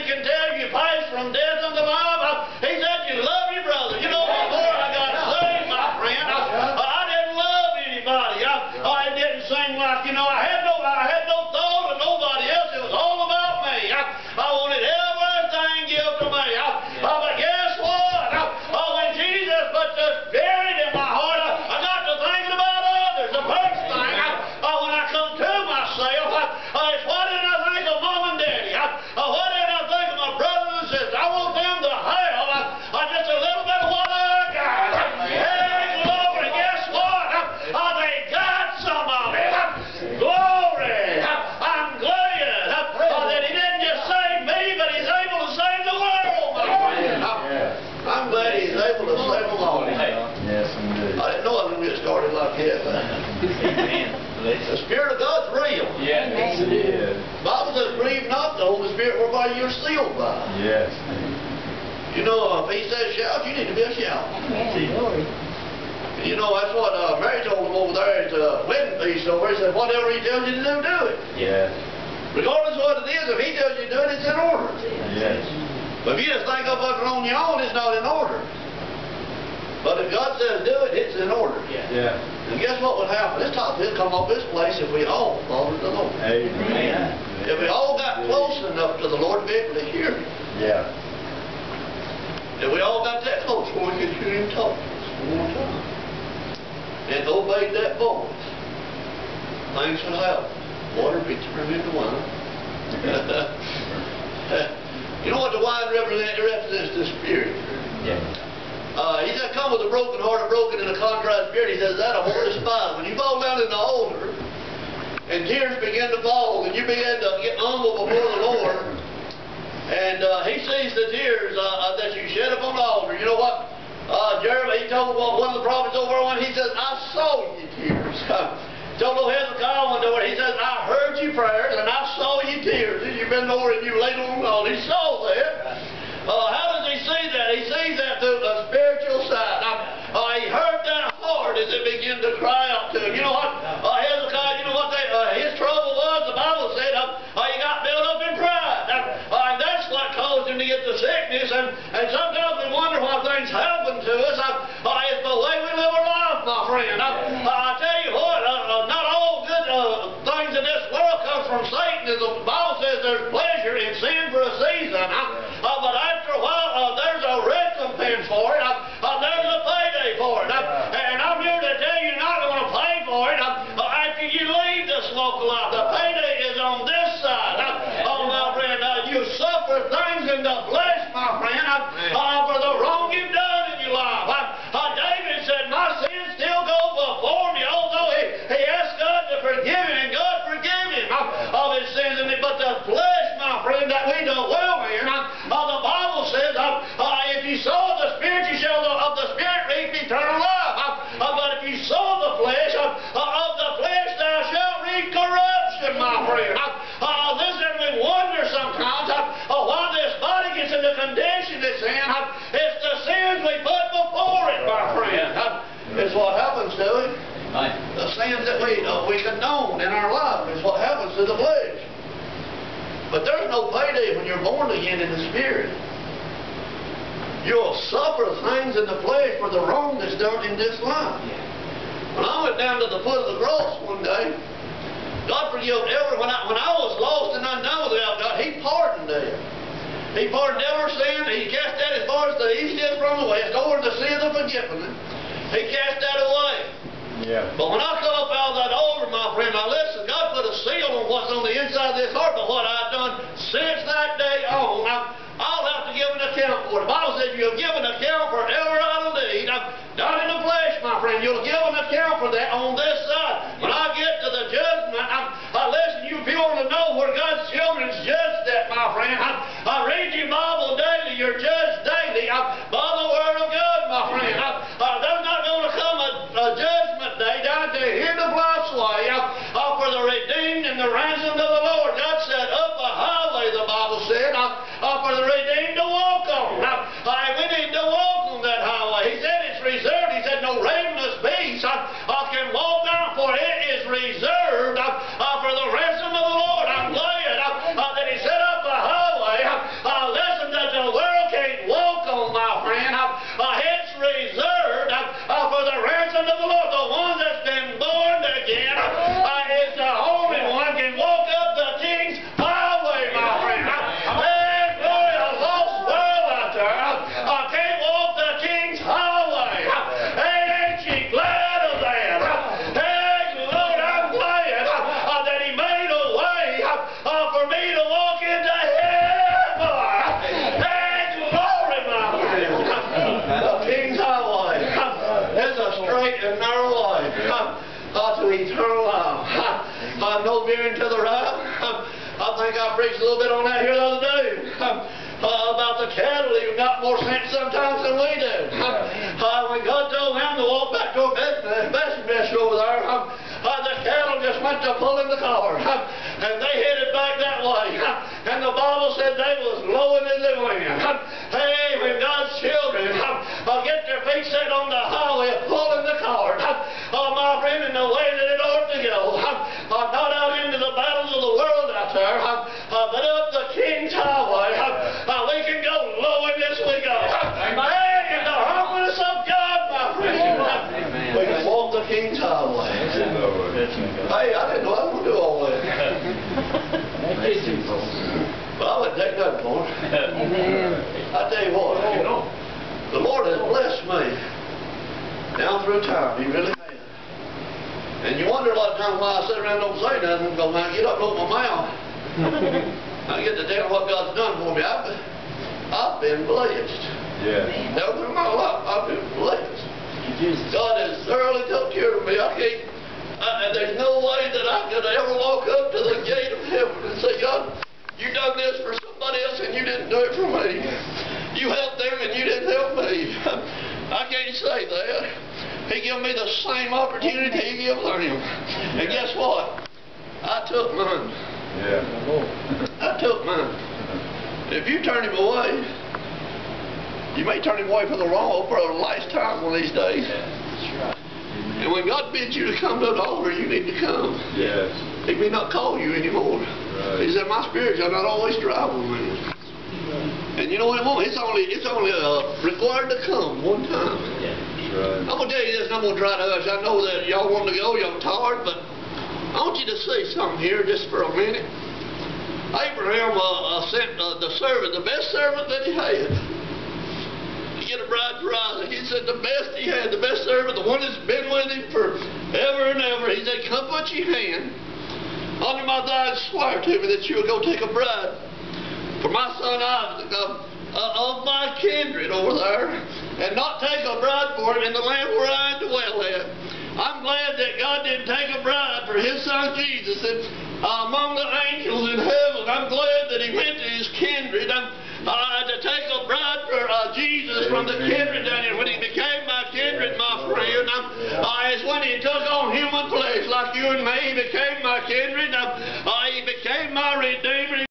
can tell you passed from death unto life. He said you love your brother. You know, before I got saved, my friend, I didn't love anybody. It didn't seem like, you know, I had no thought of nobody else. It was all about me. I wanted everything given to me. But guess what? When Jesus put the Spirit in my heart, I got to thinking about others. The first thing, when I come to myself, it's what did I think of Mom and Daddy? What did I think of my brothers and sisters? I want them to have just a little bit of what I got. Hey, glory, guess what? They got some of it. Glory. I'm glad that He didn't just save me, but He's able to save the world, my friend. I'm glad He's able to save them all. Yes, indeed. I didn't know I was going to get started like that. The Spirit of God's real. Yes, it is. The Bible says, grieve not the Holy Spirit whereby you're sealed by. Yes. You know, if He says shout, you need to be a shout. You know, that's what Mary told him over there at the wedding feast over. He said, whatever He tells you to do, do it. Yes. Regardless of what it is, if He tells you to do it, it's in order. Yes. But if you just think up it on your own, it's not in order. But if God says do it, it's in order. Yeah. And guess what would happen? This topic will come off this place if we all followed the Lord. Amen. If we all got close enough to the Lord to be able to hear Him. Yeah. If we all got that close where we could hear Him talk one more time. And obeyed that voice, things would happen. Water would be turned into wine. You know what the wine represents? It represents the Spirit. Yeah. He said, come with a broken heart, a broken and a contrite spirit. He says, that I won't despise. When you fall down in the altar, and tears begin to fall, and you begin to get humble before the Lord, and He sees the tears that you shed upon the altar. You know what? Jeremy, he told one of the prophets over one, he says, I saw your tears. Told old Hezekiah one day, he says, I heard your prayers, and I saw your tears. And you've been over and you laid on the altar. He saw that. How does he see that? He sees that through the spiritual side. He heard that heart as it began to cry out to him. You know what? Hezekiah, you know what his trouble was? The Bible said he got built up in pride. And that's what caused him to get the sickness. And sometimes we wonder why things happen to us. It's the way we live our life, my friend. I tell you what, not all good things in this world come from Satan. The Bible says there's pleasure in sin for a season. But after a while, there's a recompense for it. There's a payday for it. And I'm here to tell you, you're not going to pay for it after you leave this walk of life. The payday is on this side. My friend, you suffer things in the flesh, my friend, for the wrong you've done in your life. David said, my sins still go before me, although he asked God to forgive him, and God forgave him of his sins. But the flesh, my friend, that we do well in, the Bible says, if you sow the Spirit, you shall of the Spirit reap eternal life. But if you sow the flesh, of the flesh thou shalt reap corruption, my friend. Listen, we wonder sometimes why this body gets in the condition it's in. It's the sins we put before it, my friend. It's what happens to it. The sins that we condone in our life is what happens to the flesh. But there's no payday when you're born again in the Spirit. You'll suffer things in the flesh for the wrong that's done in this life. When I went down to the foot of the cross one day, God forgave when I was lost and undone without God, He pardoned them. He pardoned every sin. He cast that as far as the east is from the west, over the sin of forgiveness. He cast that away. Yeah. But when I come up out of that altar, my friend, now listen, God put a seal on what's on the inside of this heart, but what I've done since that day on, I'll have to give an account for it. The Bible says you'll give an account for every idle deed. Not in the flesh, my friend. You'll give an account for that on this side. When I get to the judgment, listen, you if you want to know where God's children's judged at, my friend, I read your Bible daily. You're judged daily by the Word of God, my friend. There's not going to come a judgment day down at the end of life's way for the redeemed and the ransomed of the Lord. God said, up a highway, the Bible said, for the redeemed to walk on. We need to walk on that highway. He said it's reserved. He said no ravenous beast can walk down, for it is reserved for the ransom of the Lord. I'm glad that He set up a highway think I preached a little bit on that here the other day. About the cattle even got more sense sometimes than we do. When God told them to walk back to a best over there, the cattle just went to pulling the cart. And they headed back that way. And the Bible said they was blowing in the wind. Hey, when God's children get their feet set on the highway pulling the cart, my friend, in the way that it ought to go, not out into the battles of the world out there, but up the King's highway, we can go low in this we go. Hey, in the humbleness of God, my friend, we can walk the King's highway. Hey, I didn't know I was going to do all that. But I wouldn't take nothing for it. I tell you what, the Lord has blessed me down through time. He really has. And you wonder a lot of times why I sit around and don't say nothing, because when I get up and open my mouth, I get to tell what God's done for me. I've been blessed. Yeah. Down through my life, I've been blessed. God has thoroughly took care of me. There's no way that I could ever walk up to the gate of heaven and say, God, you done this for somebody else and you didn't do it for me. You helped them and you didn't help me. I can't say that. He gave me the same opportunity he gave them. And guess what? I took mine. Yeah. I took mine. If you turn him away, you may turn him away for the last time one of these days. That's right. And when God bids you to come to the altar, you need to come. Yes. He may not call you anymore. Right. He said, my spirit shall not always strive with me. And you know what it won't? It's only required to come one time. Yeah. That's right. I'm going to tell you this, and I'm going to try to hush. I know that y'all want to go, y'all tired, but I want you to see something here just for a minute. Abraham sent the servant, the best servant that he had, to get a bride for Isaac. He said the best he had, the best servant, the one that's been with him forever and ever. He said, come put your hand under my thigh and swear to me that you will go take a bride for my son Isaac of my kindred over there, and not take a bride for him in the land where I dwell at. I'm glad that God didn't take a bride for his son Jesus among the angels in heaven. I'm glad that he went to his kindred to take a bride for Jesus from the kindred down here. When he became my kindred, my friend, it's when he took on human flesh like you and me. He became my kindred. He became my redeemer.